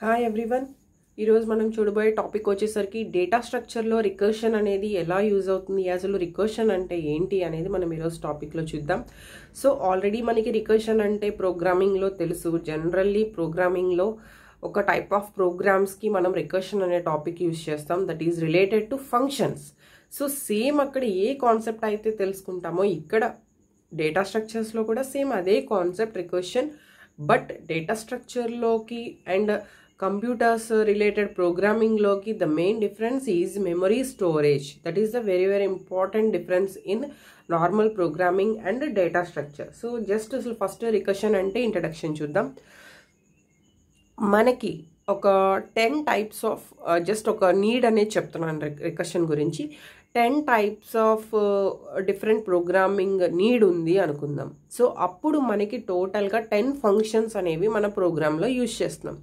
Hi everyone. ఈరోజు మనం చూడబోయే టాపిక్ వచ్చేసరికి డేటా స్ట్రక్చర్లో రికర్షన్ అనేది ఎలా యూజ్ అవుతుంది, అసలు రికర్షన్ అంటే ఏంటి అనేది మనం ఈరోజు టాపిక్లో చూద్దాం. సో ఆల్రెడీ మనకి రికర్షన్ అంటే ప్రోగ్రామింగ్లో తెలుసు. జనరల్లీ ప్రోగ్రామింగ్లో ఒక టైప్ ఆఫ్ ప్రోగ్రామ్స్కి మనం రికర్షన్ అనే టాపిక్ యూజ్ చేస్తాం, that is related to functions. So same అక్కడ ఏ కాన్సెప్ట్ అయితే తెలుసుకుంటామో ఇక్కడ డేటా స్ట్రక్చర్స్లో కూడా సేమ్ అదే కాన్సెప్ట్ రికర్షన్. బట్ డేటా స్ట్రక్చర్లోకి అండ్ కంప్యూటర్స్ రిలేటెడ్ ప్రోగ్రామింగ్లోకి the main difference is memory storage. That is the very very important difference in normal programming and data structure. So just అసలు first recursion అంటే introduction చూద్దాం. మనకి ఒక 10 types of just ఒక need అనేది చెప్తున్నాను recursion గురించి. 10 types of different programming need ఉంది అనుకుందాం. సో అప్పుడు మనకి టోటల్గా 10 ఫంక్షన్స్ అనేవి మన ప్రోగ్రాంలో యూజ్ చేస్తున్నాం.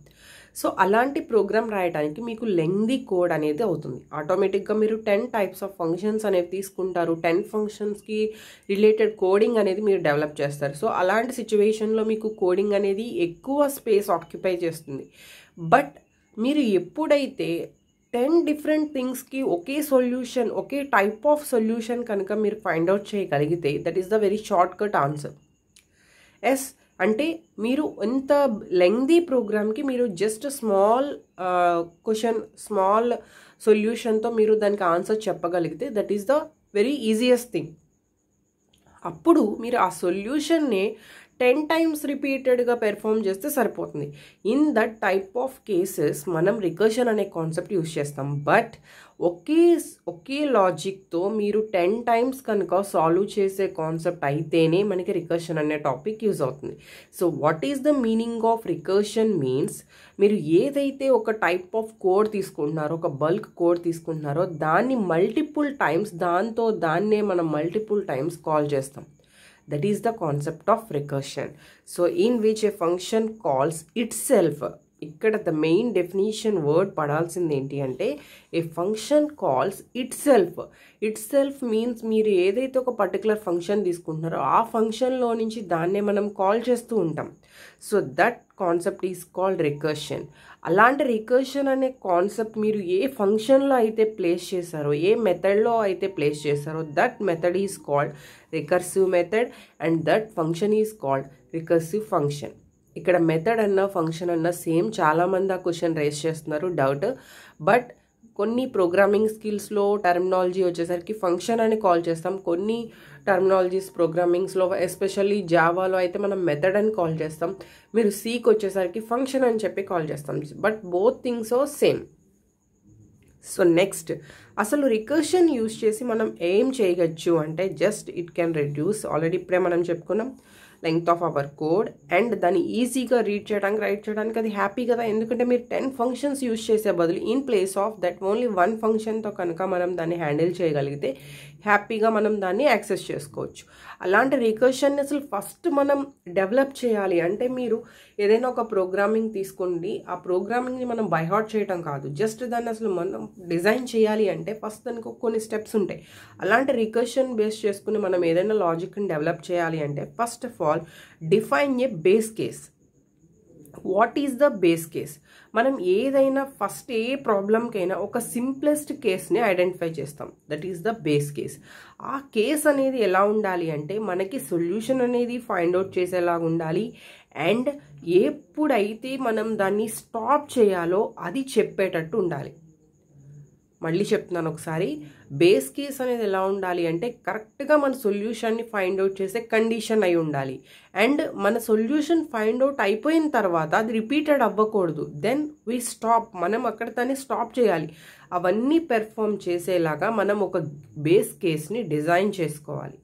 సో అలాంటి ప్రోగ్రామ్ రాయడానికి మీకు లెంగ్దీ కోడ్ అనేది అవుతుంది. ఆటోమేటిక్గా మీరు 10 టైప్స్ ఆఫ్ ఫంక్షన్స్ అనేవి తీసుకుంటారు, 10 ఫంక్షన్స్కి రిలేటెడ్ కోడింగ్ అనేది మీరు డెవలప్ చేస్తారు. సో అలాంటి సిచ్యువేషన్లో మీకు కోడింగ్ అనేది ఎక్కువ స్పేస్ ఆక్యుపై చేస్తుంది. బట్ మీరు ఎప్పుడైతే 10 డిఫరెంట్ థింగ్స్కి ఒకే సొల్యూషన్, ఒకే టైప్ ఆఫ్ సొల్యూషన్ కనుక మీరు ఫైండ్ అవుట్ చేయగలిగితే that is the very shortcut answer. Yes అంటే మీరు ఇంత లెంగ్దీ ప్రోగ్రామ్కి మీరు జస్ట్ స్మాల్ క్వశ్చన్, స్మాల్ సొల్యూషన్తో మీరు దానికి ఆన్సర్ చెప్పగలిగితే that is the very easiest thing. అప్పుడు మీరు ఆ సొల్యూషన్నే 10 టైమ్స్ రిపీటెడ్గా పెర్ఫామ్ చేస్తే సరిపోతుంది. In that type of cases మనం రికర్షన్ అనే కాన్సెప్ట్ యూజ్ చేస్తాం. బట్ ఒకే లాజిక్తో మీరు 10 టైమ్స్ కనుక సాల్వ్ చేసే కాన్సెప్ట్ అయితేనే మనకి రికర్షన్ అనే టాపిక్ యూజ్ అవుతుంది. So what is the meaning of recursion means, మీరు ఏదైతే ఒక టైప్ ఆఫ్ కోడ్ తీసుకుంటున్నారో, ఒక బల్క్ కోడ్ తీసుకుంటున్నారో దాన్ని మల్టిపుల్ టైమ్స్, దాన్నే మనం మల్టిపుల్ టైమ్స్ కాల్ చేస్తాం. That is the concept of recursion. So in which a function calls itself. ఇక్కడ ద మెయిన్ డెఫినేషన్ వర్డ్ పడాల్సింది ఏంటి అంటే a function calls itself means మీరు ఏదైతే ఒక పర్టికులర్ ఫంక్షన్ తీసుకుంటున్నారో ఆ ఫంక్షన్లో నుంచి దాన్నే మనం కాల్ చేస్తూ ఉంటాం. So that concept is called recursion. అలాంటి రికర్షన్ అనే కాన్సెప్ట్ మీరు ఏ ఫంక్షన్లో అయితే ప్లేస్ చేశారో, ఏ మెథడ్లో అయితే ప్లేస్ చేశారో that method is called recursive method and that function is called recursive function. ఇక్కడ మెథడ్ అన్న ఫంక్షన్ అన్న సేమ్. చాలామంది ఆ క్వశ్చన్ రేస్ చేస్తున్నారు, డౌట్. బట్ కొన్ని ప్రోగ్రామింగ్ స్కిల్స్లో టర్మినాలజీ వచ్చేసరికి ఫంక్షన్ అని కాల్ చేస్తాం. కొన్ని టర్మినాలజీస్ ప్రోగ్రామింగ్స్లో ఎస్పెషల్లీ జావాలో అయితే మనం మెథడ్ అని కాల్ చేస్తాం. మీరు సీకి వచ్చేసరికి ఫంక్షన్ అని చెప్పి కాల్ చేస్తాం. But both things are same. So next అసలు రికర్షన్ యూజ్ చేసి మనం ఏం చేయవచ్చు అంటే just it can reduce, already ఇప్పుడే మనం చెప్పుకున్నాం, length of our code and దాన్ని ఈజీగా రైట్ చేయడానికి అది హ్యాపీ కదా. ఎందుకంటే మీరు 10 ఫంక్షన్స్ యూజ్ చేసే బదులు in place of that only 1 ఫంక్షన్తో కనుక మనం దాన్ని హ్యాండిల్ చేయగలిగితే హ్యాపీగా మనం దాన్ని యాక్సెస్ చేసుకోవచ్చు. అలాంటి రికర్షన్ అసలు ఫస్ట్ మనం డెవలప్ చేయాలి అంటే మీరు ఏదైనా ఒక ప్రోగ్రామింగ్ తీసుకోండి, ఆ ప్రోగ్రామింగ్ని మనం బై హార్ట్ చేయడం కాదు, జస్ట్ దాన్ని అసలు మనం డిజైన్ చేయాలి అంటే ఫస్ట్ దానికి కొన్ని స్టెప్స్ ఉంటాయి. అలాంటి రికర్షన్ బేస్ చేసుకుని మనం ఏదైనా లాజిక్ని డెవలప్ చేయాలి అంటే first of all define A base case. What is the base case? మనం ఏదైనా ఫస్ట్ ఏ ప్రాబ్లంకైనా ఒక సింప్లెస్ట్ కేస్ని ఐడెంటిఫై చేస్తాం, that is the base case. ఆ కేస్ అనేది ఎలా ఉండాలి అంటే మనకి సొల్యూషన్ అనేది ఫైండ్ అవుట్ చేసేలాగా ఉండాలి అండ్ ఎప్పుడైతే మనం దాన్ని స్టాప్ చేయాలో అది చెప్పేటట్టు ఉండాలి. మళ్ళీ చెప్తున్నాను ఒకసారి, బేస్ కేస్ అనేది ఎలా ఉండాలి అంటే కరెక్ట్గా మన సొల్యూషన్ని ఫైండ్ అవుట్ చేసే కండిషన్ అయి ఉండాలి అండ్ మన సొల్యూషన్ ఫైండ్ అవుట్ అయిపోయిన తర్వాత అది రిపీటెడ్ అవ్వకూడదు. దెన్ వీ స్టాప్, మనం అక్కడ దాన్ని స్టాప్ చేయాలి. అవన్నీ పెర్ఫామ్ చేసేలాగా మనం ఒక బేస్ కేస్ని డిజైన్ చేసుకోవాలి.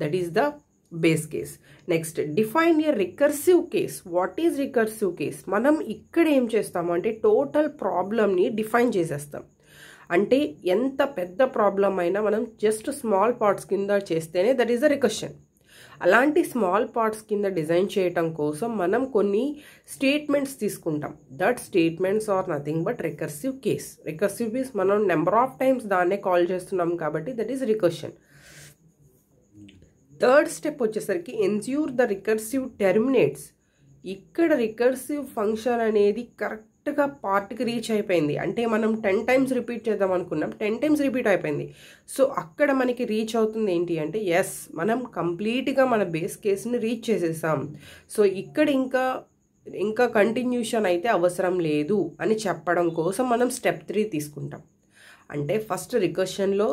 That is the base case. Next define A recursive case. What is recursive case? మనం ఇక్కడ ఏం చేస్తాము అంటే టోటల్ ప్రాబ్లమ్ని డిఫైన్ చేసేస్తాం. అంటే ఎంత పెద్ద ప్రాబ్లం అయినా మనం జస్ట్ స్మాల్ పార్ట్స్ కింద చేస్తేనే దట్ ఈస్ ద రికర్షన్. అలాంటి స్మాల్ పార్ట్స్ కింద డిజైన్ చేయటం కోసం మనం కొన్ని స్టేట్మెంట్స్ తీసుకుంటాం. That statements are nothing but recursive case. Recursive case మనం నెంబర్ ఆఫ్ టైమ్స్ దాన్నే కాల్ చేస్తున్నాం కాబట్టి that is recursion. Third step వచ్చేసరికి ఎన్ష్యూర్ ద రికర్సివ్ టెర్మినేట్స్ ఇక్కడ రికర్సివ్ ఫంక్షన్ అనేది కరెక్ట్గా పార్ట్కి రీచ్ అయిపోయింది. అంటే మనం 10 టైమ్స్ రిపీట్ చేద్దాం అనుకున్నాం, 10 టైమ్స్ రిపీట్ అయిపోయింది. సో అక్కడ మనకి రీచ్ అవుతుంది ఏంటి అంటే ఎస్, మనం కంప్లీట్గా మన బేస్ కేస్ని రీచ్ చేసేసాం. సో ఇక్కడ ఇంకా కంటిన్యూషన్ అయితే అవసరం లేదు అని చెప్పడం కోసం మనం స్టెప్ 3 తీసుకుంటాం. అంటే ఫస్ట్ రికర్షన్లో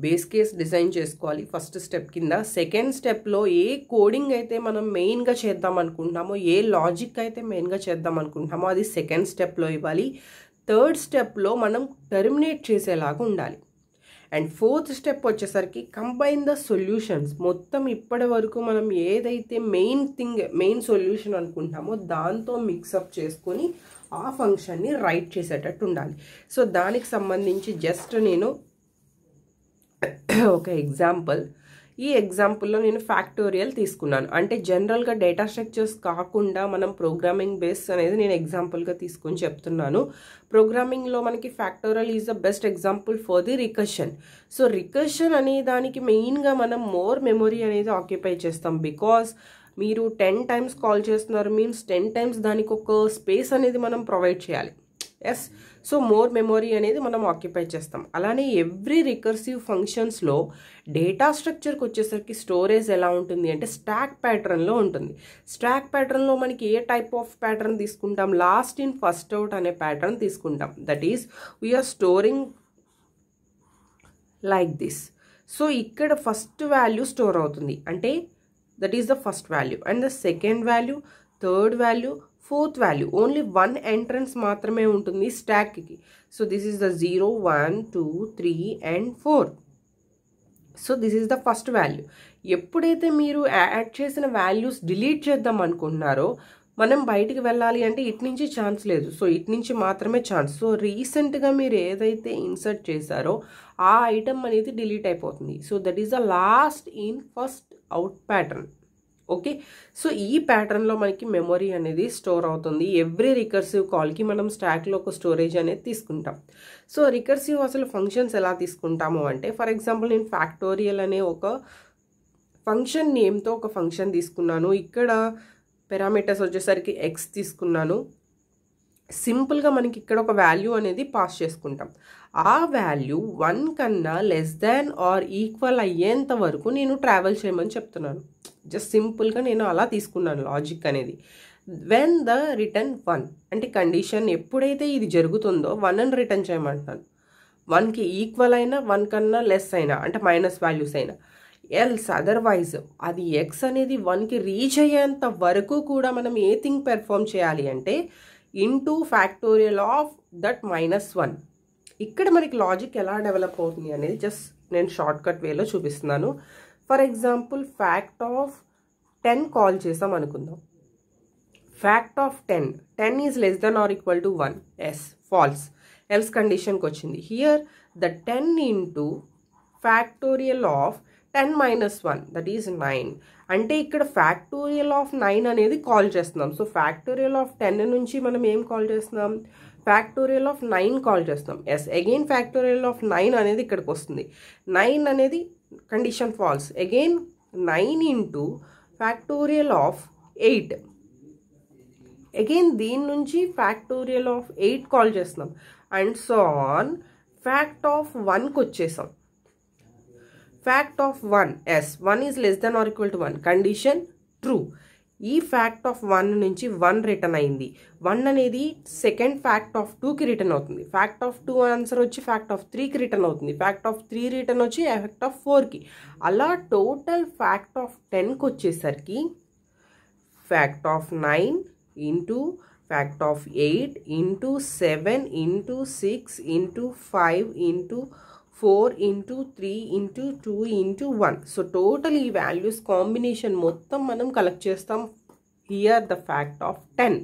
బేస్ కేస్ డిజైన్ చేసుకోవాలి ఫస్ట్ స్టెప్ కింద. సెకండ్ స్టెప్లో ఏ కోడింగ్ అయితే మనం మెయిన్గా చేద్దాం అనుకుంటున్నామో, ఏ లాజిక్ అయితే మెయిన్గా చేద్దాం అనుకుంటున్నామో అది సెకండ్ స్టెప్లో ఇవ్వాలి. థర్డ్ స్టెప్లో మనం టర్మినేట్ చేసేలాగా ఉండాలి. అండ్ ఫోర్త్ స్టెప్ వచ్చేసరికి కంబైన్ ద సొల్యూషన్స్. మొత్తం ఇప్పటి వరకు మనం ఏదైతే మెయిన్ సొల్యూషన్ అనుకుంటామో దాంతో మిక్సప్ చేసుకొని ఆ ఫంక్షన్ని రైట్ చేసేటట్టు ఉండాలి. సో దానికి సంబంధించి జస్ట్ నేను ఒక ఎగ్జాంపుల్, ఈ ఎగ్జాంపుల్లో నేను ఫ్యాక్టోరియల్ తీసుకున్నాను. అంటే జనరల్గా డేటా స్ట్రక్చర్స్ కాకుండా మనం ప్రోగ్రామింగ్ బేస్ అనేది నేను ఎగ్జాంపుల్గా తీసుకొని చెప్తున్నాను. ప్రోగ్రామింగ్లో మనకి factorial is the best example for the recursion. So recursion అనే దానికి మెయిన్గా మనం మోర్ మెమొరీ అనేది ఆక్యుపై చేస్తాం. బికాస్ మీరు 10 టైమ్స్ కాల్ చేస్తున్నారు మీన్స్ 10 టైమ్స్ దానికి ఒక స్పేస్ అనేది మనం ప్రొవైడ్ చేయాలి. ఎస్, సో మోర్ మెమొరీ అనేది మనం ఆక్యుపై చేస్తాం. అలానే ఎవ్రీ రికర్సివ్ ఫంక్షన్స్లో డేటా స్ట్రక్చర్కి వచ్చేసరికి స్టోరేజ్ ఎలా ఉంటుంది అంటే స్టాక్ ప్యాటర్న్లో ఉంటుంది. స్టాక్ ప్యాటర్న్లో మనకి ఏ టైప్ ఆఫ్ ప్యాటర్న్ తీసుకుంటాం, లాస్ట్ ఇన్ ఫస్ట్ అవుట్ అనే ప్యాటర్న్ తీసుకుంటాం. That is we're storing like this. So ఇక్కడ ఫస్ట్ వాల్యూ స్టోర్ అవుతుంది, అంటే that is the first value. And the second value, third value, fourth value. Only 1 entrance మాత్రమే ఉంటుంది స్టాక్కి. So this is the 0, 1, 2, 3 and 4. So this is the first value. ఎప్పుడైతే మీరు add చేసిన values delete చేద్దాం అనుకుంటున్నారో మనం బయటికి వెళ్ళాలి అంటే ఇటు నుంచి ఛాన్స్ లేదు. సో ఇటు నుంచి మాత్రమే ఛాన్స్. సో రీసెంట్గా మీరు ఏదైతే ఇన్సర్ట్ చేశారో ఆ ఐటమ్ అనేది డిలీట్ అయిపోతుంది. So that is the last in first out pattern. Okay, so ఈ ప్యాటర్న్లో మనకి మెమొరీ అనేది స్టోర్ అవుతుంది. ఎవ్రీ రికర్సివ్ కాల్కి మనం స్టాక్లో ఒక స్టోరేజ్ అనేది తీసుకుంటాం. సో రికర్సివ్ అసలు ఫంక్షన్స్ ఎలా తీసుకుంటాము అంటే, ఫర్ ఎగ్జాంపుల్ నేను ఫ్యాక్టోరియల్ అనే ఒక ఫంక్షన్ నేమ్తో ఒక ఫంక్షన్ తీసుకున్నాను. ఇక్కడ పారామీటర్స్ వచ్చేసరికి ఎక్స్ తీసుకున్నాను. సింపుల్గా మనకి ఇక్కడ ఒక వాల్యూ అనేది పాస్ చేసుకుంటాం. ఆ వాల్యూ 1 కన్నా లెస్ దాన్ ఆర్ ఈక్వల్ అయ్యేంత వరకు నేను ట్రావెల్ చేయమని చెప్తున్నాను. జస్ట్ సింపుల్గా నేను అలా తీసుకున్నాను లాజిక్ అనేది. వెన్ ద రిటర్న్ 1 అంటే కండిషన్ ఎప్పుడైతే ఇది జరుగుతుందో 1 అని రిటర్న్ చేయమంటున్నాను. 1కి ఈక్వల్ అయినా 1 కన్నా లెస్ అయినా అంటే మైనస్ వాల్యూస్ అయినా, ఎల్స్ అదర్వైజ్ అది ఎక్స్ అనేది 1కి రీచ్ అయ్యేంత వరకు కూడా మనం ఏ థింగ్ పెర్ఫామ్ చేయాలి అంటే ఇంటూ ఫ్యాక్టోరియల్ ఆఫ్ దట్ -1. ఇక్కడ మనకి లాజిక్ ఎలా డెవలప్ అవుతుంది అనేది జస్ట్ నేను షార్ట్ కట్ వేలో చూపిస్తున్నాను. For example fact of 10 call చేసాం అనుకుందాం. Fact of 10 is less than or equal to 1. Yes, false. Else కండిషన్కి వచ్చింది. Here the 10 into factorial of 10 - 1 that is 9. అంటే ఇక్కడ ఫ్యాక్టోరియల్ ఆఫ్ 9 అనేది కాల్ చేస్తున్నాం. సో ఫ్యాక్టోరియల్ ఆఫ్ 10 నుంచి మనం ఏం కాల్ చేస్తున్నాం, ఫ్యాక్టోరియల్ ఆఫ్ 9 కాల్ చేస్తున్నాం. ఎస్, అగైన్ ఫ్యాక్టోరియల్ ఆఫ్ 9 అనేది ఇక్కడికి వస్తుంది. 9 అనేది condition false. Again 9 into factorial of 8. Again దీని నుంచి ఫ్యాక్టోరియల్ ఆఫ్ 8 కాల్ చేస్తున్నాం. And so on. Fact of 1కి వచ్చేసాం. Fact of 1, yes 1 is less than or equal to 1 condition true. ఈ ఫ్యాక్ట్ ఆఫ్ 1 నుంచి 1 రిటర్న్ అయింది. 1 అనేది సెకండ్ ఫ్యాక్ట్ ఆఫ్ 2కి రిటర్న్ అవుతుంది. ఫ్యాక్ట్ ఆఫ్ 2 ఆన్సర్ వచ్చి ఫ్యాక్ట్ ఆఫ్ 3కి రిటర్న్ అవుతుంది. ఫ్యాక్ట్ ఆఫ్ 3 రిటర్న్ వచ్చి ఫ్యాక్ట్ ఆఫ్ 4కి. అలా టోటల్ ఫ్యాక్ట్ ఆఫ్ 10కి వచ్చేసరికి fact of 9 into fact of 8 into 7 into 6 into 5 into 4 into 3 into 2 into 1. So total ఈ వాల్యూస్ కాంబినేషన్ మొత్తం మనం కలెక్ట్ చేస్తాం. Here the fact of 10.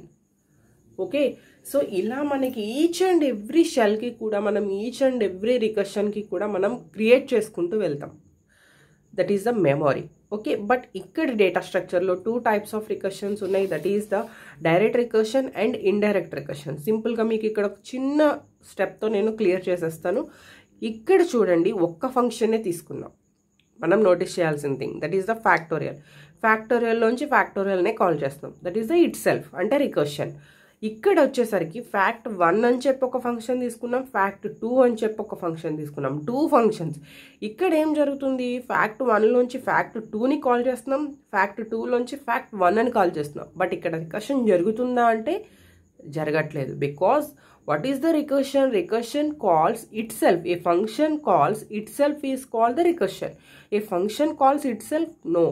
Okay, so ఇలా మనకి ఈచ్ అండ్ ఎవ్రీ షెల్కి కూడా మనం ఈచ్ అండ్ ఎవ్రీ రికర్షన్కి కూడా మనం క్రియేట్ చేసుకుంటూ వెళ్తాం. That is the memory. Okay, but ఇక్కడ డేటా స్ట్రక్చర్లో 2 టైప్స్ ఆఫ్ రికర్షన్స్ ఉన్నాయి. That is the direct recursion and indirect recursion. సింపుల్గా మీకు ఇక్కడ ఒక చిన్న స్టెప్తో నేను క్లియర్ చేసేస్తాను. ఇక్కడ చూడండి, ఒక్క ఫంక్షన్నే తీసుకున్నాం. మనం నోటీస్ చేయాల్సిన thing that is the factorial. ఫ్యాక్టోరియల్లోంచి ఫ్యాక్టోరియల్నే కాల్ చేస్తాం. That is the itself అంటే రికర్షన్. ఇక్కడ వచ్చేసరికి ఫ్యాక్ట్ 1 అని చెప్పి ఒక ఫంక్షన్ తీసుకున్నాం, ఫ్యాక్ట్ 2 అని చెప్పి ఒక ఫంక్షన్ తీసుకున్నాం, 2 ఫంక్షన్స్. ఇక్కడ ఏం జరుగుతుంది, ఫ్యాక్ట్ 1లోంచి ఫ్యాక్ట్ 2ని కాల్ చేస్తున్నాం, ఫ్యాక్ట్ 2లోంచి ఫ్యాక్ట్ 1 అని కాల్ చేస్తున్నాం. బట్ ఇక్కడ రికర్షన్ జరుగుతుందా అంటే జరగట్లేదు. Because what is the recursion? Recursion calls itself. A function calls itself is called the recursion. A function calls itself? No.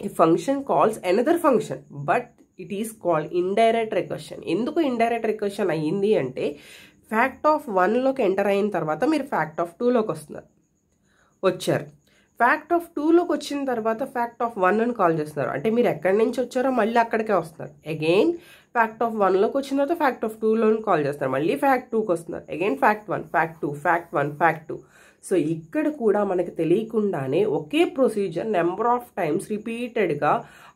A function calls another function, but it is called indirect recursion. ఎందుకు indirect recursion అయ్యింది అంటే fact of 1లోకి enter అయిన తర్వాత మీరు fact of 2లోకి వచ్చారు. Fact of 2లోకి వచ్చిన తర్వాత fact of 1 అని కాల్ చేస్తున్నారు. అంటే మీరు ఎక్కడి నుంచి వచ్చారో మళ్ళీ అక్కడికే వస్తున్నారు. అగైన్ ఫ్యాక్ట్ ఆఫ్ 1లోకి వచ్చిన తర్వాత ఫ్యాక్ట్ ఆఫ్ 2లోని కాల్ చేస్తారు. మళ్ళీ ఫ్యాక్ట్ 2కి వస్తున్నారు. Again fact 1, fact 2, fact 1, fact 2. So ఇక్కడ కూడా మనకి తెలియకుండానే ఒకే ప్రొసీజర్ నెంబర్ ఆఫ్ టైమ్స్ రిపీటెడ్గా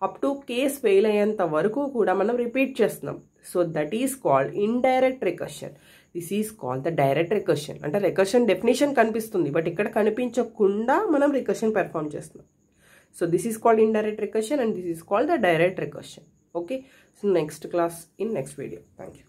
అప్ టు కేస్ ఫెయిల్ అయ్యేంత వరకు కూడా మనం రిపీట్ చేస్తున్నాం. So that is called indirect recursion. This is called the direct recursion. అంటే రికర్షన్ డెఫినేషన్ కనిపిస్తుంది, బట్ ఇక్కడ కనిపించకుండా మనం రికర్షన్ పెర్ఫామ్ చేస్తున్నాం. So this is called indirect recursion and this is called the direct recursion. Okay, so next class in next video. Thank you.